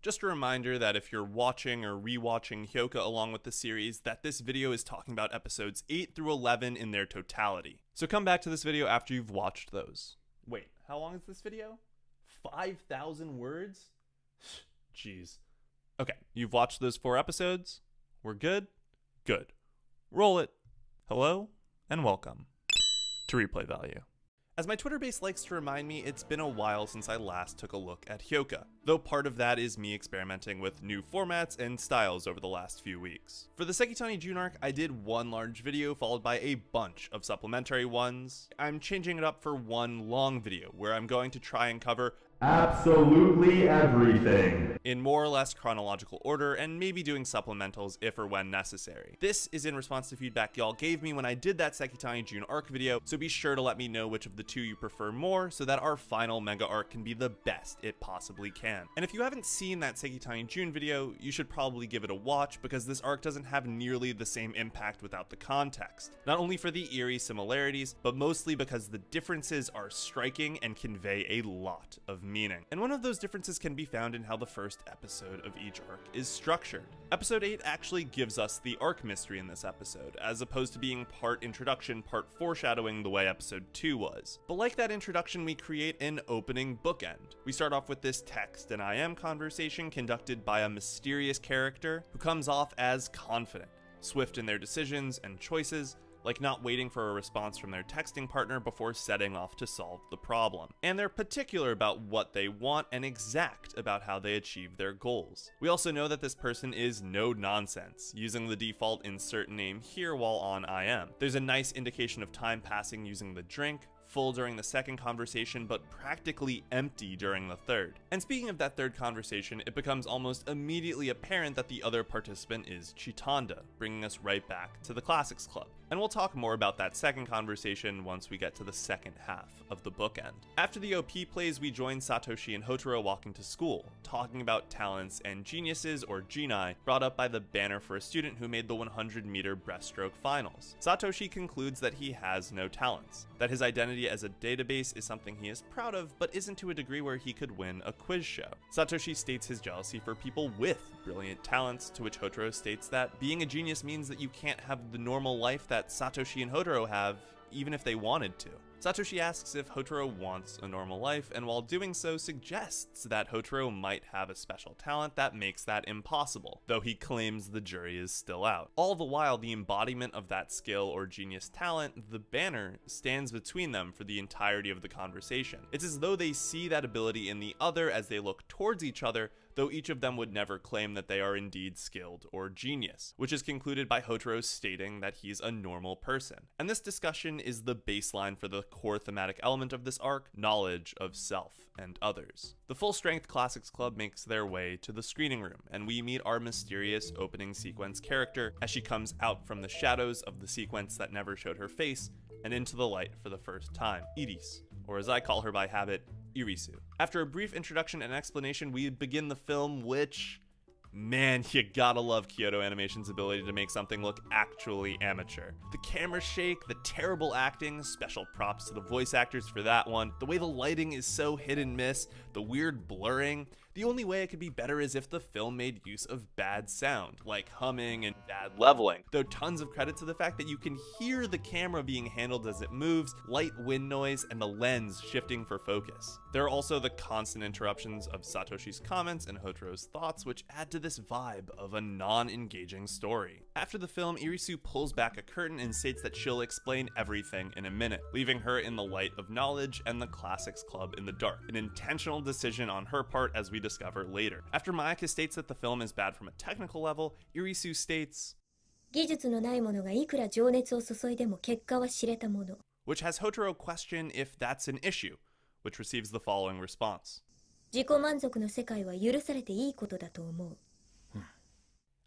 Just a reminder that if you're watching or rewatching Hyouka along with the series, that this video is talking about episodes 8 through 11 in their totality. So come back to this video after you've watched those. Wait, how long is this video? 5,000 words? Jeez. Okay, you've watched those 4 episodes? We're good? Good. Roll it. Hello, and welcome to Replay Value. As my Twitter base likes to remind me, it's been a while since I last took a look at Hyouka, though part of that is me experimenting with new formats and styles over the last few weeks. For the Sekitani June arc, I did one large video followed by a bunch of supplementary ones. I'm changing it up for one long video, where I'm going to try and cover absolutely everything in more or less chronological order, and maybe doing supplementals if or when necessary. This is in response to feedback y'all gave me when I did that Sekitani June arc video, so be sure to let me know which of the two you prefer more so that our final mega arc can be the best it possibly can. And if you haven't seen that Sekitani June video, you should probably give it a watch, because this arc doesn't have nearly the same impact without the context. Not only for the eerie similarities, but mostly because the differences are striking and convey a lot of meaning. And one of those differences can be found in how the first episode of each arc is structured. Episode 8 actually gives us the arc mystery in this episode, as opposed to being part introduction, part foreshadowing the way episode 2 was. But like that introduction, we create an opening bookend. We start off with this text and IM conversation conducted by a mysterious character who comes off as confident, swift in their decisions and choices, like not waiting for a response from their texting partner before setting off to solve the problem. And they're particular about what they want and exact about how they achieve their goals. We also know that this person is no nonsense, using the default insert name here while on IM. There's a nice indication of time passing using the drink, full during the second conversation, but practically empty during the third. And speaking of that third conversation, it becomes almost immediately apparent that the other participant is Chitanda, bringing us right back to the Classics Club. And we'll talk more about that second conversation once we get to the second half of the bookend. After the OP plays, we join Satoshi and Houtarou walking to school, talking about talents and geniuses, or genii, brought up by the banner for a student who made the 100-meter breaststroke finals. Satoshi concludes that he has no talents, that his identity as a database is something he is proud of, but isn't to a degree where he could win a quiz show. Satoshi states his jealousy for people with brilliant talents, to which Houtarou states that being a genius means that you can't have the normal life that Satoshi and Houtarou have, even if they wanted to. Satoshi asks if Houtarou wants a normal life, and while doing so suggests that Houtarou might have a special talent that makes that impossible, though he claims the jury is still out. All the while, the embodiment of that skill or genius talent, the banner, stands between them for the entirety of the conversation. It's as though they see that ability in the other as they look towards each other, though each of them would never claim that they are indeed skilled or genius, which is concluded by Houtarou stating that he's a normal person. And this discussion is the baseline for the core thematic element of this arc, knowledge of self and others. The full-strength Classics Club makes their way to the screening room, and we meet our mysterious opening sequence character as she comes out from the shadows of the sequence that never showed her face and into the light for the first time, Iris, or as I call her by habit, Irisu. After a brief introduction and explanation, we begin the film, which, man, you gotta love Kyoto Animation's ability to make something look actually amateur. The camera shake, the terrible acting, special props to the voice actors for that one, the way the lighting is so hit and miss, the weird blurring. The only way it could be better is if the film made use of bad sound, like humming and bad leveling, though tons of credit to the fact that you can hear the camera being handled as it moves, light wind noise, and the lens shifting for focus. There are also the constant interruptions of Satoshi's comments and Houtarou's thoughts, which add to this vibe of a non-engaging story. After the film, Irisu pulls back a curtain and states that she'll explain everything in a minute, leaving her in the light of knowledge and the Classics Club in the dark, an intentional decision on her part as we discover later. After Mayaka states that the film is bad from a technical level, Irisu states, which has Houtarou question if that's an issue, which receives the following response.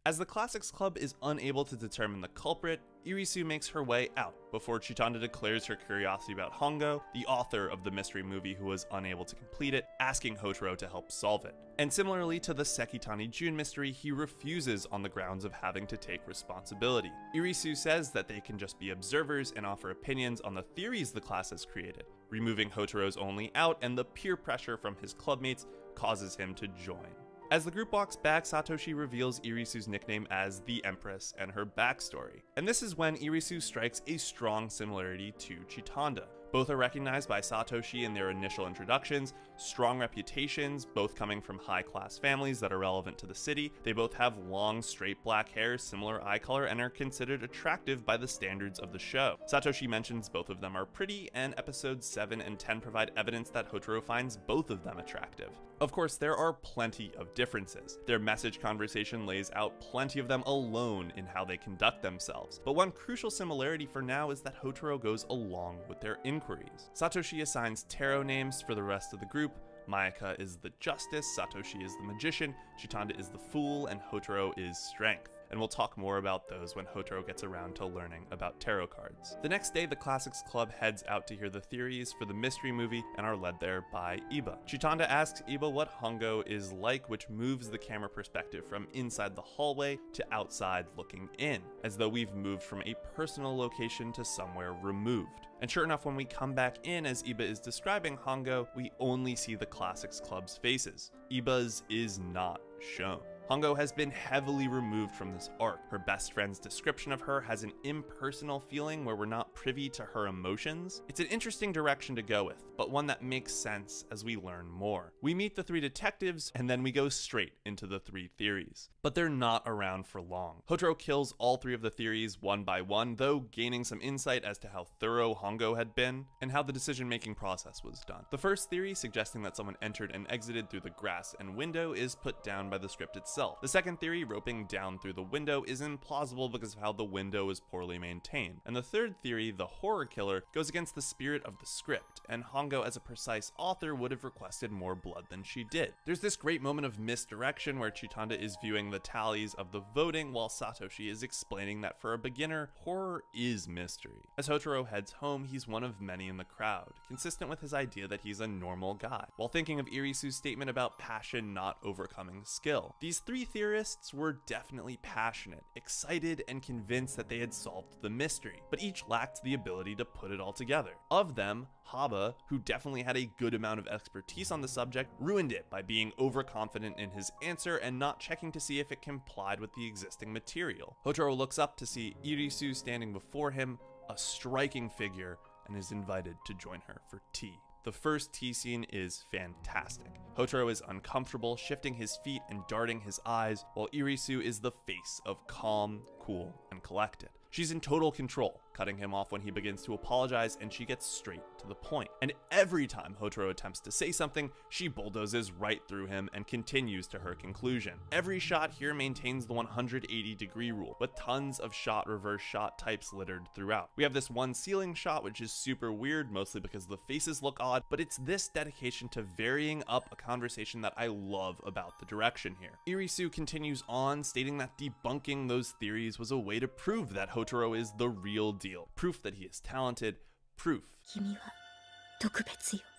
As the Classics Club is unable to determine the culprit, Irisu makes her way out before Chitanda declares her curiosity about Hongo, the author of the mystery movie who was unable to complete it, asking Houtarou to help solve it. And similarly to the Sekitani June mystery, he refuses on the grounds of having to take responsibility. Irisu says that they can just be observers and offer opinions on the theories the class has created, removing Houtarou's only out, and the peer pressure from his clubmates causes him to join. As the group walks back, Satoshi reveals Irisu's nickname as the Empress and her backstory. And this is when Irisu strikes a strong similarity to Chitanda. Both are recognized by Satoshi in their initial introductions, strong reputations, both coming from high-class families that are relevant to the city. They both have long, straight black hair, similar eye color, and are considered attractive by the standards of the show. Satoshi mentions both of them are pretty, and episodes 7 and 10 provide evidence that Houtarou finds both of them attractive. Of course, there are plenty of differences. Their message conversation lays out plenty of them alone in how they conduct themselves. But one crucial similarity for now is that Houtarou goes along with their inquiries. Satoshi assigns tarot names for the rest of the group. Mayaka is the Justice, Satoshi is the Magician, Chitanda is the Fool, and Houtarou is Strength. And we'll talk more about those when Houtarou gets around to learning about tarot cards. The next day, the Classics Club heads out to hear the theories for the mystery movie and are led there by Iba. Chitanda asks Iba what Hongo is like, which moves the camera perspective from inside the hallway to outside looking in, as though we've moved from a personal location to somewhere removed. And sure enough, when we come back in as Iba is describing Hongo, we only see the Classics Club's faces. Iba's is not shown. Hongo has been heavily removed from this arc. Her best friend's description of her has an impersonal feeling where we're not privy to her emotions. It's an interesting direction to go with, but one that makes sense as we learn more. We meet the 3 detectives, and then we go straight into the 3 theories. But they're not around for long. Houtarou kills all 3 of the theories one by one, though gaining some insight as to how thorough Hongo had been, and how the decision-making process was done. The first theory, suggesting that someone entered and exited through the grass and window, is put down by the script itself. The second theory, roping down through the window, is implausible because of how the window is poorly maintained. And the third theory, the horror killer, goes against the spirit of the script, and Hongo as a precise author would have requested more blood than she did. There's this great moment of misdirection where Chitanda is viewing the tallies of the voting while Satoshi is explaining that for a beginner, horror is mystery. As Houtarou heads home, he's one of many in the crowd, consistent with his idea that he's a normal guy, while thinking of Irisu's statement about passion not overcoming skill. These 3 theorists were definitely passionate, excited, and convinced that they had solved the mystery, but each lacked the ability to put it all together. Of them, Haba, who definitely had a good amount of expertise on the subject, ruined it by being overconfident in his answer and not checking to see if it complied with the existing material. Houtarou looks up to see Irisu standing before him, a striking figure, and is invited to join her for tea. The first tea scene is fantastic. Houtarou is uncomfortable, shifting his feet and darting his eyes, while Irisu is the face of calm, cool, and collected. She's in total control, cutting him off when he begins to apologize, and she gets straight to the point. And every time Houtarou attempts to say something, she bulldozes right through him and continues to her conclusion. Every shot here maintains the 180-degree rule, with tons of reverse shot types littered throughout. We have this one ceiling shot, which is super weird, mostly because the faces look odd, but it's this dedication to varying up a conversation that I love about the direction here. Irisu continues on, stating that debunking those theories was a way to prove that Houtarou is the real deal, proof that he is talented, proof.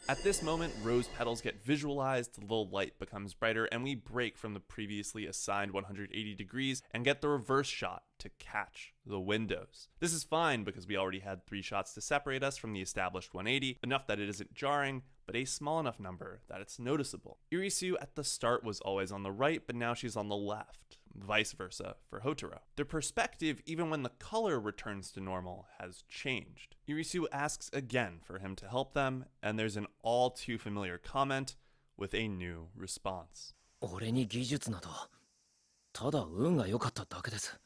At this moment, rose petals get visualized, the light becomes brighter, and we break from the previously assigned 180 degrees and get the reverse shot to catch the windows. This is fine because we already had 3 shots to separate us from the established 180, enough that it isn't jarring, but a small enough number that it's noticeable. Irisu at the start was always on the right, but now she's on the left. Vice versa for Houtarou. Their perspective, even when the color returns to normal, has changed. Irisu asks again for him to help them, and there's an all too familiar comment with a new response. 俺に技術などただ運が良かっただけです。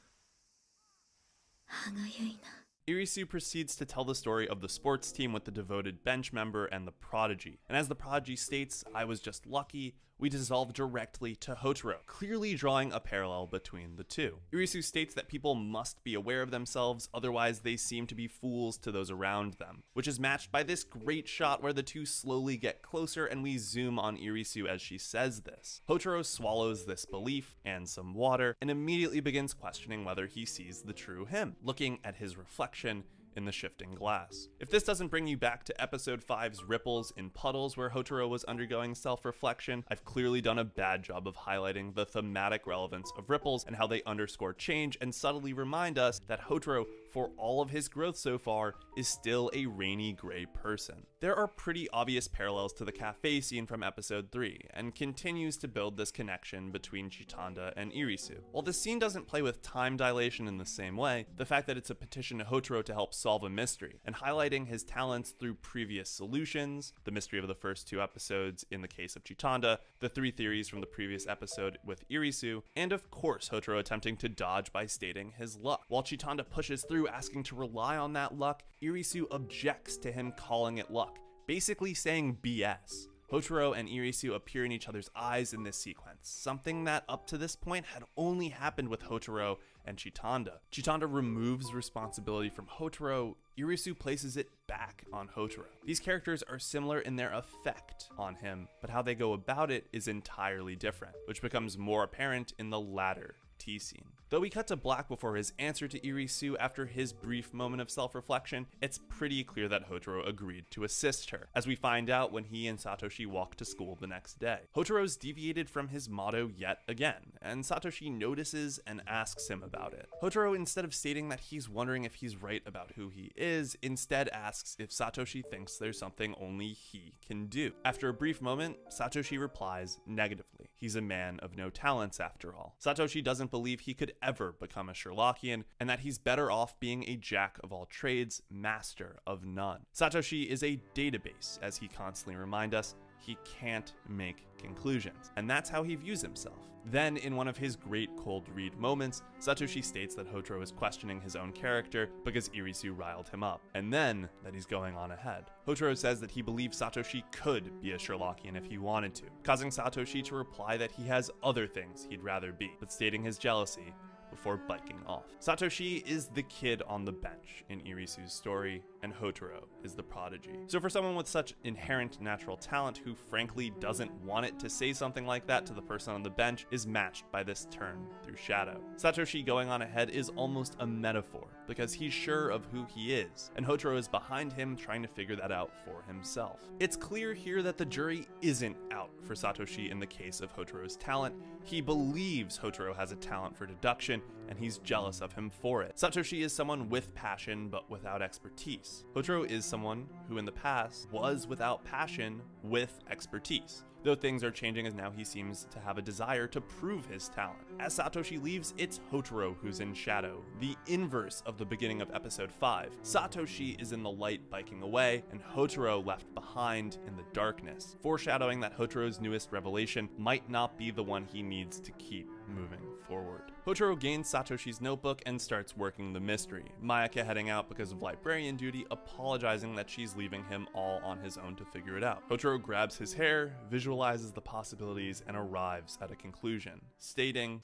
歯がゆいな。 Irisu proceeds to tell the story of the sports team with the devoted bench member and the prodigy. And as the prodigy states, I was just lucky, we dissolve directly to Houtarou, clearly drawing a parallel between the two. Irisu states that people must be aware of themselves, otherwise they seem to be fools to those around them, which is matched by this great shot where the two slowly get closer and we zoom on Irisu as she says this. Houtarou swallows this belief and some water and immediately begins questioning whether he sees the true him, looking at his reflection in the shifting glass. If this doesn't bring you back to episode 5's Ripples in Puddles where Houtarou was undergoing self-reflection, I've clearly done a bad job of highlighting the thematic relevance of ripples and how they underscore change and subtly remind us that Houtarou for all of his growth so far, is still a rainy gray person. There are pretty obvious parallels to the cafe scene from episode 3, and continues to build this connection between Chitanda and Irisu. While the scene doesn't play with time dilation in the same way, the fact that it's a petition to Houtarou to help solve a mystery, and highlighting his talents through previous solutions, the mystery of the first 2 episodes in the case of Chitanda, the 3 theories from the previous episode with Irisu, and of course Houtarou attempting to dodge by stating his luck. While Chitanda pushes through asking to rely on that luck, Irisu objects to him calling it luck, basically saying BS. Houtarou and Irisu appear in each other's eyes in this sequence, something that up to this point had only happened with Houtarou and Chitanda. Chitanda removes responsibility from Houtarou, Irisu places it back on Houtarou. These characters are similar in their effect on him, but how they go about it is entirely different, which becomes more apparent in the latter T scene. Though we cut to black before his answer to Irisu after his brief moment of self-reflection, it's pretty clear that Houtarou agreed to assist her, as we find out when he and Satoshi walk to school the next day. Hotarou's deviated from his motto yet again, and Satoshi notices and asks him about it. Houtarou, instead of stating that he's wondering if he's right about who he is, instead asks if Satoshi thinks there's something only he can do. After a brief moment, Satoshi replies negatively. He's a man of no talents after all. Satoshi doesn't believe he could ever become a Sherlockian, and that he's better off being a jack of all trades, master of none. Satoshi is a database, as he constantly reminds us. He can't make conclusions, and that's how he views himself. Then, in one of his great cold read moments, Satoshi states that Houtarou is questioning his own character because Irisu riled him up, and then that he's going on ahead. Houtarou says that he believes Satoshi could be a Sherlockian if he wanted to, causing Satoshi to reply that he has other things he'd rather be, but stating his jealousy before biking off. Satoshi is the kid on the bench in Irisu's story, and Houtarou is the prodigy. So for someone with such inherent natural talent who frankly doesn't want it to say something like that to the person on the bench is matched by this turn through shadow. Satoshi going on ahead is almost a metaphor, because he's sure of who he is, and Houtarou is behind him trying to figure that out for himself. It's clear here that the jury isn't out for Satoshi in the case of Hotarou's talent. He believes Houtarou has a talent for deduction, and he's jealous of him for it. Satoshi is someone with passion but without expertise. Houtarou is someone who in the past was without passion with expertise. Though things are changing as now he seems to have a desire to prove his talent. As Satoshi leaves, it's Houtarou who's in shadow, the inverse of the beginning of episode 5. Satoshi is in the light biking away, and Houtarou left behind in the darkness, foreshadowing that Houtarou's newest revelation might not be the one he needs to keep moving forward. Houtarou gains Satoshi's notebook and starts working the mystery, Mayaka heading out because of librarian duty, apologizing that she's leaving him all on his own to figure it out. Houtarou grabs his hair, visualizes the possibilities, and arrives at a conclusion, stating,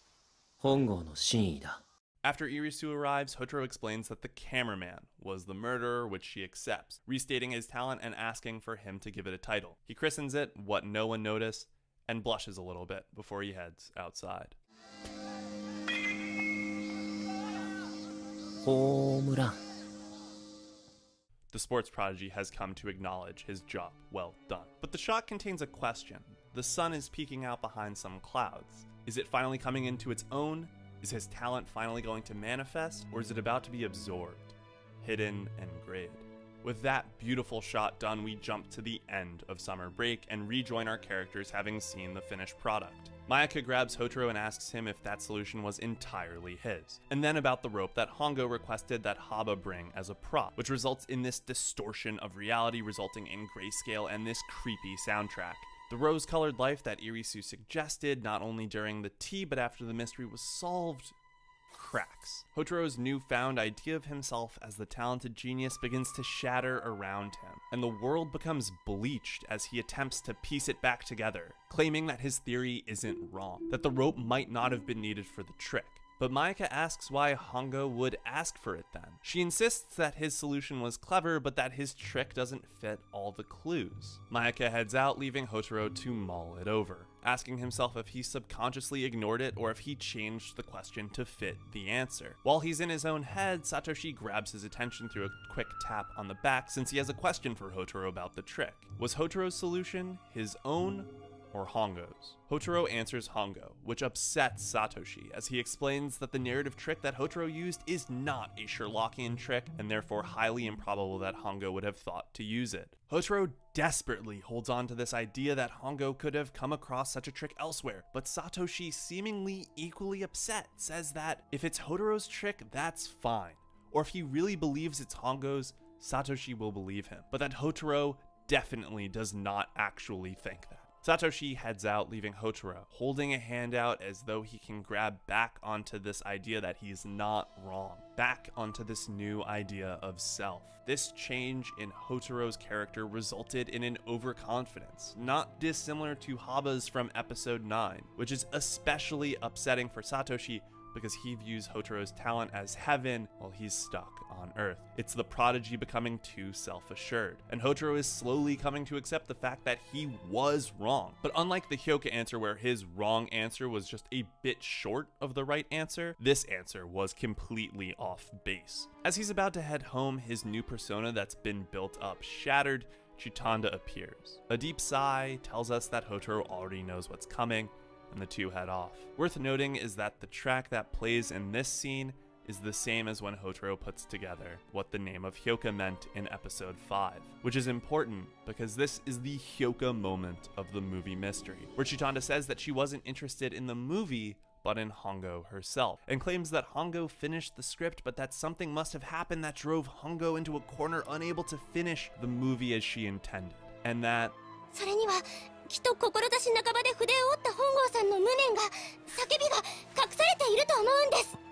本郷の真意だ. After Irisu arrives, Houtarou explains that the cameraman was the murderer, which she accepts, restating his talent and asking for him to give it a title. He christens it What No One Noticed, and blushes a little bit before he heads outside. ホームラン. The sports prodigy has come to acknowledge his job well done. But the shot contains a question. The sun is peeking out behind some clouds. Is it finally coming into its own? Is his talent finally going to manifest? Or is it about to be absorbed, hidden, and grayed? With that beautiful shot done, we jump to the end of summer break and rejoin our characters having seen the finished product. Mayaka grabs Houtarou and asks him if that solution was entirely his. And then about the rope that Hongo requested that Haba bring as a prop, which results in this distortion of reality resulting in grayscale and this creepy soundtrack. The rose-colored life that Irisu suggested, not only during the tea but after the mystery was solved, cracks. Hotarou's newfound idea of himself as the talented genius begins to shatter around him, and the world becomes bleached as he attempts to piece it back together, claiming that his theory isn't wrong, that the rope might not have been needed for the trick. But Mayaka asks why Hongo would ask for it then. She insists that his solution was clever, but that his trick doesn't fit all the clues. Mayaka heads out, leaving Houtarou to mull it over, asking himself if he subconsciously ignored it or if he changed the question to fit the answer. While he's in his own head, Satoshi grabs his attention through a quick tap on the back since he has a question for Houtarou about the trick. Was Houtarou's solution his own or Hongo's? Houtarou answers Hongo, which upsets Satoshi as he explains that the narrative trick that Houtarou used is not a Sherlockian trick and therefore highly improbable that Hongo would have thought to use it. Houtarou desperately holds on to this idea that Hongo could have come across such a trick elsewhere, but Satoshi, seemingly equally upset, says that if it's Hotarou's trick, that's fine. Or if he really believes it's Hongo's, Satoshi will believe him, but that Houtarou definitely does not actually think that. Satoshi heads out, leaving Houtarou holding a hand out as though he can grab back onto this idea that he's not wrong, back onto this new idea of self. This change in Hotarou's character resulted in an overconfidence, not dissimilar to Haba's from episode 9, which is especially upsetting for Satoshi because he views Hotarou's talent as heaven while he's stuck on Earth. It's the prodigy becoming too self-assured, and Houtarou is slowly coming to accept the fact that he was wrong. But unlike the Hyouka answer where his wrong answer was just a bit short of the right answer, this answer was completely off base. As he's about to head home, his new persona that's been built up shattered, Chitanda appears. A deep sigh tells us that Houtarou already knows what's coming, and the two head off. Worth noting is that the track that plays in this scene is the same as when Houtarou puts together what the name of Hyouka meant in episode 5, which is important because this is the Hyouka moment of the movie mystery, where Chitanda says that she wasn't interested in the movie but in Hongo herself, and claims that Hongo finished the script but that something must have happened that drove Hongo into a corner, unable to finish the movie as she intended, and that それにはきっと志半ばで筆を折った本郷さんの無念が叫びが隠されていると思うんです。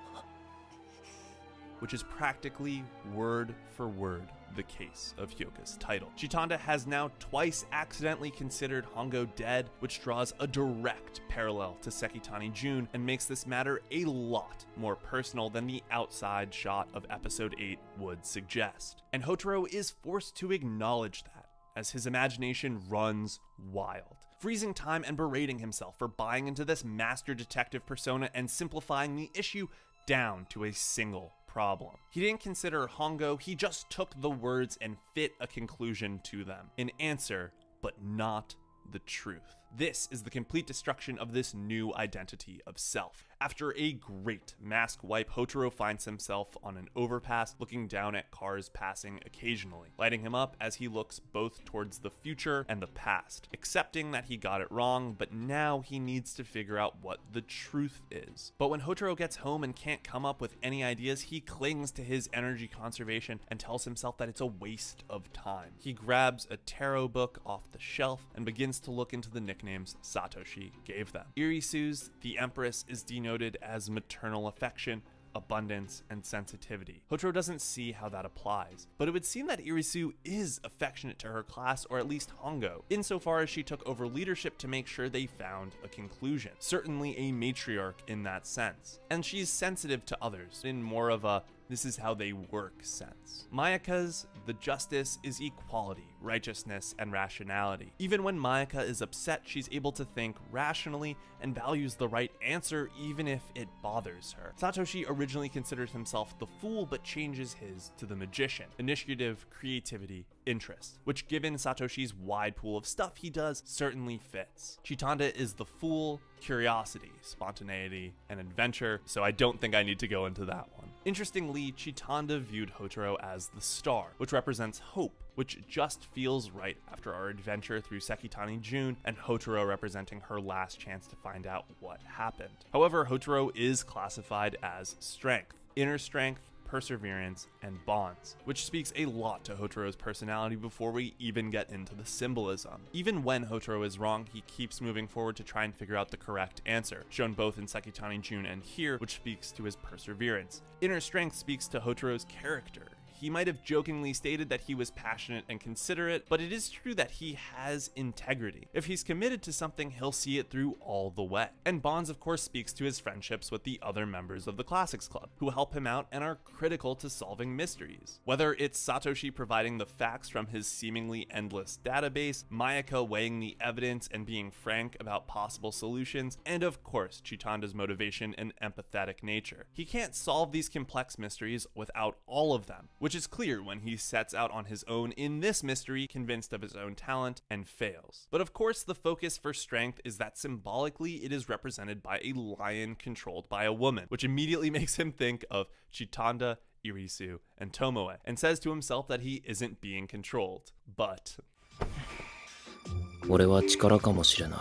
which is practically word for word the case of Hyouka's title. Chitanda has now twice accidentally considered Hongo dead, which draws a direct parallel to Sekitani Jun and makes this matter a lot more personal than the outside shot of episode 8 would suggest. And Houtarou is forced to acknowledge that, as his imagination runs wild, freezing time and berating himself for buying into this master detective persona and simplifying the issue down to a single problem. He didn't consider Hongo, he just took the words and fit a conclusion to them. An answer, but not the truth. This is the complete destruction of this new identity of self. After a great mask wipe, Houtarou finds himself on an overpass looking down at cars passing occasionally, lighting him up as he looks both towards the future and the past, accepting that he got it wrong, but now he needs to figure out what the truth is. But when Houtarou gets home and can't come up with any ideas, he clings to his energy conservation and tells himself that it's a waste of time. He grabs a tarot book off the shelf and begins to look into the nicknames Satoshi gave them. Irisu's The Empress is denoted as maternal affection, abundance, and sensitivity. Houtarou doesn't see how that applies, but it would seem that Irisu is affectionate to her class, or at least Hongo, insofar as she took over leadership to make sure they found a conclusion. Certainly a matriarch in that sense. And she's sensitive to others, in more of a this is how they work sense. Mayaka's the justice is equality, righteousness, and rationality. Even when Mayaka is upset, she's able to think rationally and values the right answer even if it bothers her. Satoshi originally considered himself the fool but changes his to the magician. Initiative, creativity, interest, which given Satoshi's wide pool of stuff he does certainly fits. Chitanda is the fool, curiosity, spontaneity, and adventure, so I don't think I need to go into that one. Interestingly, Chitanda viewed Houtarou as the star, which represents hope, which just feels right after our adventure through Sekitani Jun and Houtarou representing her last chance to find out what happened. However, Houtarou is classified as strength, inner strength, perseverance, and bonds, which speaks a lot to Hotarou's personality before we even get into the symbolism. Even when Houtarou is wrong, he keeps moving forward to try and figure out the correct answer, shown both in Sekitani Jun and here, which speaks to his perseverance. Inner strength speaks to Hotarou's character. He might have jokingly stated that he was passionate and considerate, but it is true that he has integrity. If he's committed to something, he'll see it through all the way. And bonds, of course, speaks to his friendships with the other members of the Classics Club, who help him out and are critical to solving mysteries. Whether it's Satoshi providing the facts from his seemingly endless database, Mayaka weighing the evidence and being frank about possible solutions, and of course, Chitanda's motivation and empathetic nature. He can't solve these complex mysteries without all of them, which is clear when he sets out on his own in this mystery, convinced of his own talent, and fails. But of course, the focus for strength is that symbolically it is represented by a lion controlled by a woman, which immediately makes him think of Chitanda, Irisu, and Tomoe, and says to himself that he isn't being controlled. But... 俺は力かもしれない。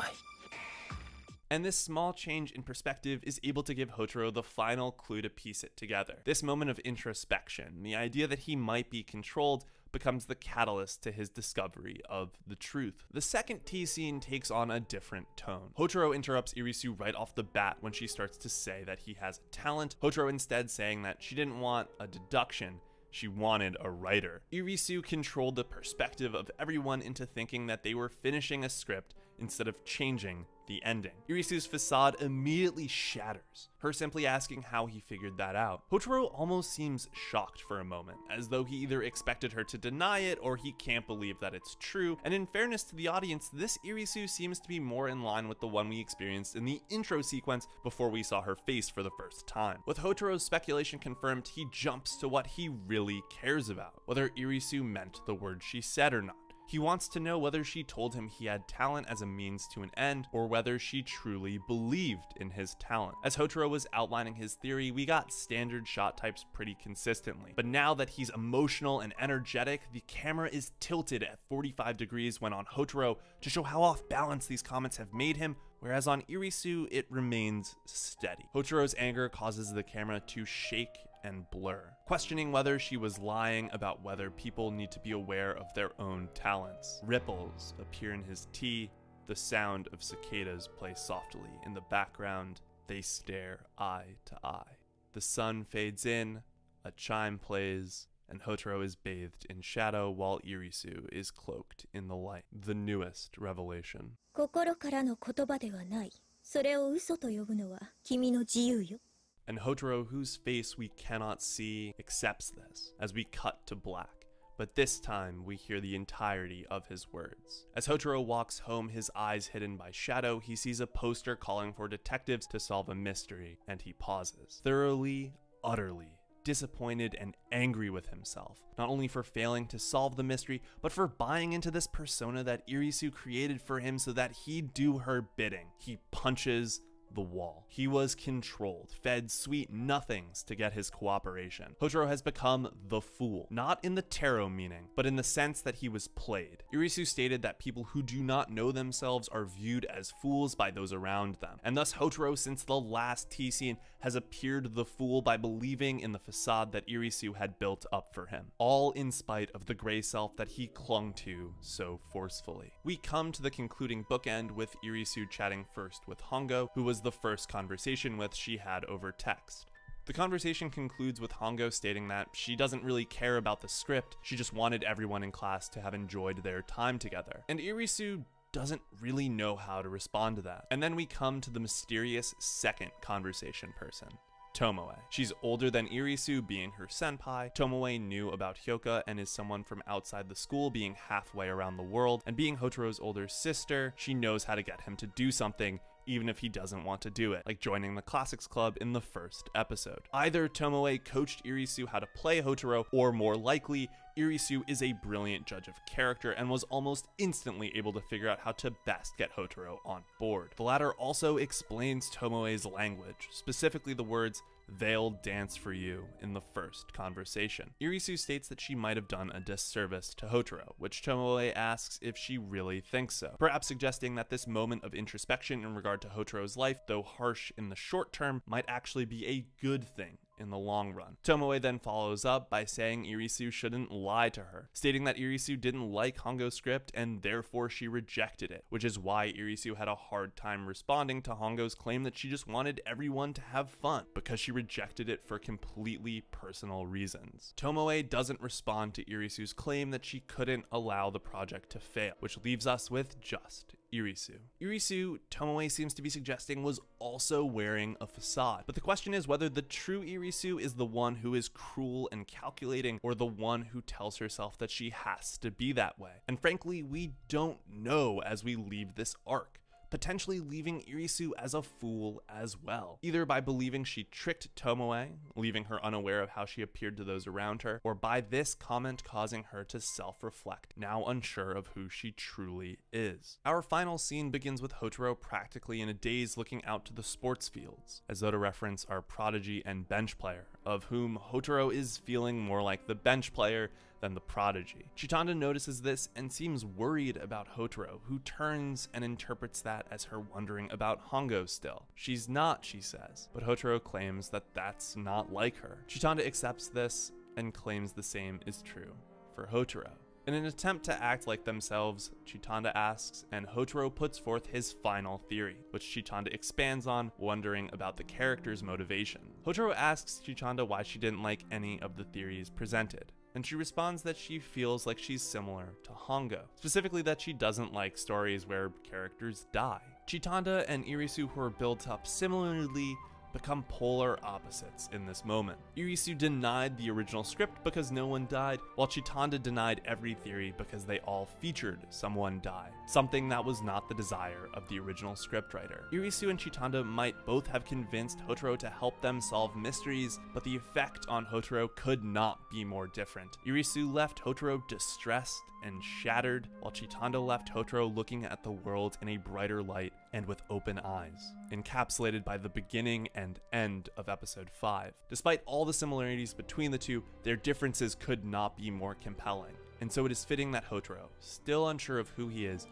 And this small change in perspective is able to give Houtarou the final clue to piece it together. This moment of introspection, the idea that he might be controlled, becomes the catalyst to his discovery of the truth. The second tea scene takes on a different tone. Houtarou interrupts Irisu right off the bat when she starts to say that he has a talent, Houtarou instead saying that she didn't want a deduction, she wanted a writer. Irisu controlled the perspective of everyone into thinking that they were finishing a script instead of changing the ending. Irisu's facade immediately shatters, her simply asking how he figured that out. Houtarou almost seems shocked for a moment, as though he either expected her to deny it or he can't believe that it's true, and in fairness to the audience, this Irisu seems to be more in line with the one we experienced in the intro sequence before we saw her face for the first time. With Hotarou's speculation confirmed, he jumps to what he really cares about, whether Irisu meant the words she said or not. He wants to know whether she told him he had talent as a means to an end, or whether she truly believed in his talent. As Houtarou was outlining his theory, we got standard shot types pretty consistently. But now that he's emotional and energetic, the camera is tilted at 45 degrees when on Houtarou to show how off balance these comments have made him, whereas on Irisu, it remains steady. Hotarou's anger causes the camera to shake and blur, questioning whether she was lying about whether people need to be aware of their own talents. Ripples appear in his tea, the sound of cicadas play softly in the background, they stare eye to eye. The sun fades in, a chime plays, and Houtarou is bathed in shadow while Irisu is cloaked in the light. The newest revelation. 心からの言葉ではない。それを嘘と呼ぶのは君の自由よ。 And Houtarou, whose face we cannot see, accepts this as we cut to black. But this time, we hear the entirety of his words. As Houtarou walks home, his eyes hidden by shadow, he sees a poster calling for detectives to solve a mystery, and he pauses. Thoroughly, utterly disappointed and angry with himself, not only for failing to solve the mystery, but for buying into this persona that Irisu created for him so that he'd do her bidding. He punches the wall. He was controlled, fed sweet nothings to get his cooperation. Houtarou has become the fool, not in the tarot meaning, but in the sense that he was played. Irisu stated that people who do not know themselves are viewed as fools by those around them, and thus Houtarou, since the last tea scene, has appeared the fool by believing in the facade that Irisu had built up for him, all in spite of the gray self that he clung to so forcefully. We come to the concluding bookend with Irisu chatting first with Hongo, who was the first conversation with she had over text. The conversation concludes with Hongo stating that she doesn't really care about the script, she just wanted everyone in class to have enjoyed their time together. And Irisu doesn't really know how to respond to that. And then we come to the mysterious second conversation person, Tomoe. She's older than Irisu, being her senpai. Tomoe knew about Hyouka and is someone from outside the school, being halfway around the world, and being Hotarou's older sister, she knows how to get him to do something even if he doesn't want to do it, like joining the Classics Club in the first episode. Either Tomoe coached Irisu how to play Houtarou, or more likely, Irisu is a brilliant judge of character and was almost instantly able to figure out how to best get Houtarou on board. The latter also explains Tomoe's language, specifically the words, "They'll dance for you," in the first conversation. Irisu states that she might have done a disservice to Houtarou, which Tomoe asks if she really thinks so, perhaps suggesting that this moment of introspection in regard to Hotarou's life, though harsh in the short term, might actually be a good thing in the long run. Tomoe then follows up by saying Irisu shouldn't lie to her, stating that Irisu didn't like Hongo's script and therefore she rejected it, which is why Irisu had a hard time responding to Hongo's claim that she just wanted everyone to have fun, because she rejected it for completely personal reasons. Tomoe doesn't respond to Irisu's claim that she couldn't allow the project to fail, which leaves us with just Irisu. Irisu, Tomoe seems to be suggesting, was also wearing a facade, but the question is whether the true Irisu is the one who is cruel and calculating, or the one who tells herself that she has to be that way. And frankly, we don't know as we leave this arc. potentially leaving Irisu as a fool as well, either by believing she tricked Tomoe, leaving her unaware of how she appeared to those around her, or by this comment causing her to self-reflect, now unsure of who she truly is. Our final scene begins with Houtarou practically in a daze looking out to the sports fields, as though to reference our prodigy and bench player, of whom Houtarou is feeling more like the bench player than the prodigy. Chitanda notices this and seems worried about Houtarou, who turns and interprets that as her wondering about Hongo still. She's not, she says, but Houtarou claims that that's not like her. Chitanda accepts this and claims the same is true for Houtarou. In an attempt to act like themselves, Chitanda asks, and Houtarou puts forth his final theory, which Chitanda expands on, wondering about the character's motivation. Houtarou asks Chitanda why she didn't like any of the theories presented, and she responds that she feels like she's similar to Hongo, specifically that she doesn't like stories where characters die. Chitanda and Irisu, who are built up similarly, become polar opposites in this moment. Irisu denied the original script because no one died, while Chitanda denied every theory because they all featured someone die, something that was not the desire of the original scriptwriter. Irisu and Chitanda might both have convinced Houtarou to help them solve mysteries, but the effect on Houtarou could not be more different. Irisu left Houtarou distressed and shattered, while Chitanda left Houtarou looking at the world in a brighter light and with open eyes, encapsulated by the beginning and end of episode 5. Despite all the similarities between the two, their differences could not be more compelling, and so it is fitting that Houtarou, still unsure of who he is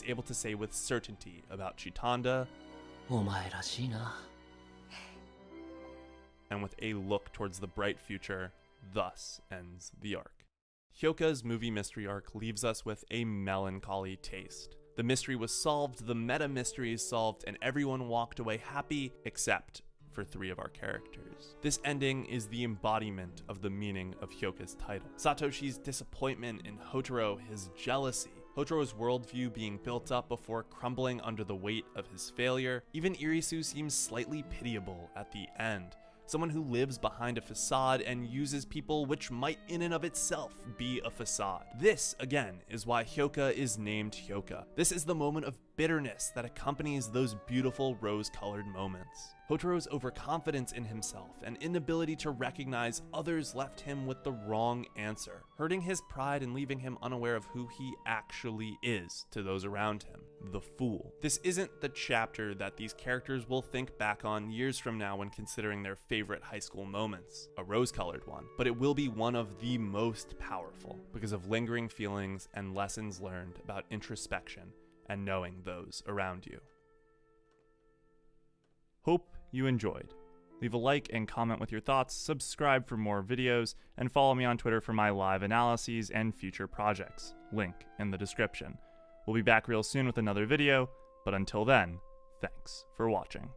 able to say with certainty about Chitanda, お前らしいな. and with a look towards the bright future, thus ends the arc. Hyouka's movie mystery arc leaves us with a melancholy taste. The mystery was solved, the meta mystery is solved, and everyone walked away happy except for 3 of our characters. This ending is the embodiment of the meaning of Hyouka's title. Satoshi's disappointment in Houtarou, his jealousy, Hotarou's worldview being built up before crumbling under the weight of his failure. Even Irisu seems slightly pitiable at the end. Someone who lives behind a facade and uses people, which might in and of itself be a facade. This, again, is why Hyouka is named Hyouka. This is the moment of bitterness that accompanies those beautiful rose-colored moments. Hotarou's overconfidence in himself and inability to recognize others left him with the wrong answer, hurting his pride and leaving him unaware of who he actually is to those around him, the fool. This isn't the chapter that these characters will think back on years from now when considering their favorite high school moments, a rose-colored one, but it will be one of the most powerful because of lingering feelings and lessons learned about introspection and knowing those around you. Hope you enjoyed. Leave a like and comment with your thoughts, subscribe for more videos, and follow me on Twitter for my live analyses and future projects. Link in the description. We'll be back real soon with another video, but until then, thanks for watching.